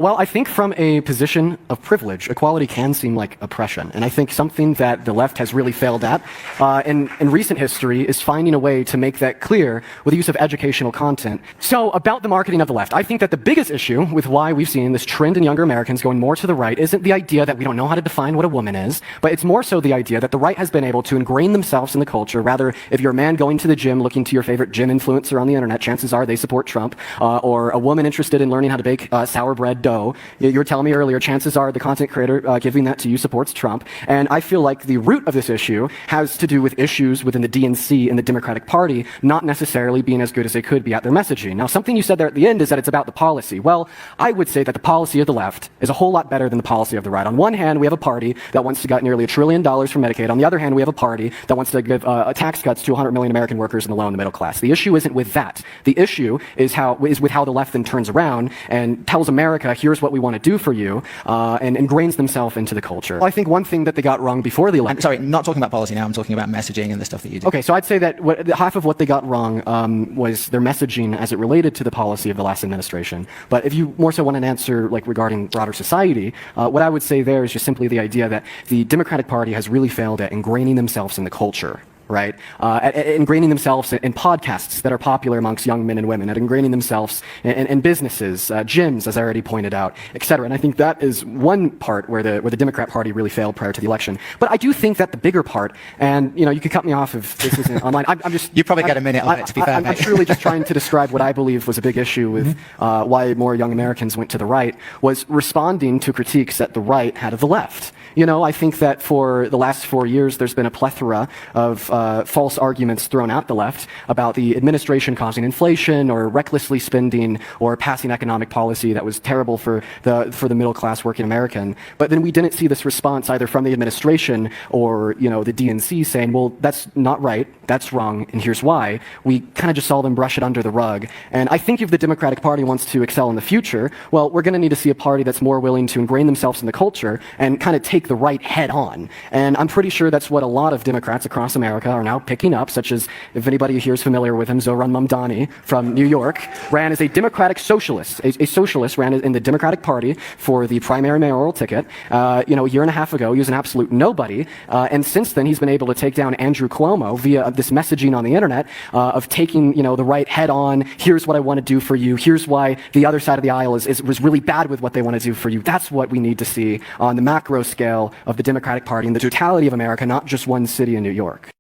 Well, I think from a position of privilege, equality can seem like oppression. And I think something that the left has really failed at in recent history is finding a way to make that clear with the use of educational content. So about the marketing of the left, I think that the biggest issue with why we've seen this trend in younger Americans going more to the right isn't the idea that we don't know how to define what a woman is, but it's more so the idea that the right has been able to ingrain themselves in the culture. Rather, if you're a man going to the gym looking to your favorite gym influencer on the internet, chances are they support Trump, or a woman interested in learning how to bake sour bread dough. You were telling me earlier, chances are the content creator giving that to you supports Trump. And I feel like the root of this issue has to do with issues within the DNC and the Democratic Party not necessarily being as good as they could be at their messaging. Now, something you said there at the end is that it's about the policy. Well, I would say that the policy of the left is a whole lot better than the policy of the right. On one hand, we have a party that wants to get nearly $1 trillion from Medicaid. On the other hand, we have a party that wants to give tax cuts to 100 million American workers and the low and the middle class. The issue isn't with that. The issue is with how the left then turns around and tells America, here's what we want to do for you, and ingrains themselves into the culture. Well, I think one thing that they got wrong before the election... Sorry, not talking about policy now, I'm talking about messaging and the stuff that you do. Okay, so I'd say that half of what they got wrong was their messaging as it related to the policy of the last administration. But if you more so want an answer like regarding broader society, what I would say there is just simply the idea that the Democratic Party has really failed at ingraining themselves in the culture. Right? At ingraining themselves in podcasts that are popular amongst young men and women, at ingraining themselves in businesses, gyms, as I already pointed out, et cetera. And I think that is one part where the Democrat Party really failed prior to the election. But I do think that the bigger part, and you can cut me off if this isn't online. I'm just you probably get a minute on it, to be fair. I'm truly just trying to describe what I believe was a big issue with why more young Americans went to the right, was responding to critiques that the right had of the left. I think that for the last 4 years, there's been a plethora of false arguments thrown at the left about the administration causing inflation or recklessly spending or passing economic policy that was terrible for the middle class working American. But then we didn't see this response either from the administration or the DNC saying, well, that's not right, that's wrong, and here's why. We kind of just saw them brush it under the rug. And I think if the Democratic Party wants to excel in the future, well, we're going to need to see a party that's more willing to ingrain themselves in the culture and kind of take the right head on. And I'm pretty sure that's what a lot of Democrats across America are now picking up, such as, if anybody here is familiar with him, Zohran Mamdani from New York, ran as a Democratic socialist. A socialist ran in the Democratic Party for the primary mayoral ticket. A year and a half ago, he was an absolute nobody. And since then, he's been able to take down Andrew Cuomo via this messaging on the internet of taking, the right head on. Here's what I want to do for you. Here's why the other side of the aisle was really bad with what they want to do for you. That's what we need to see on the macro scale of the Democratic Party and the totality of America, not just one city in New York.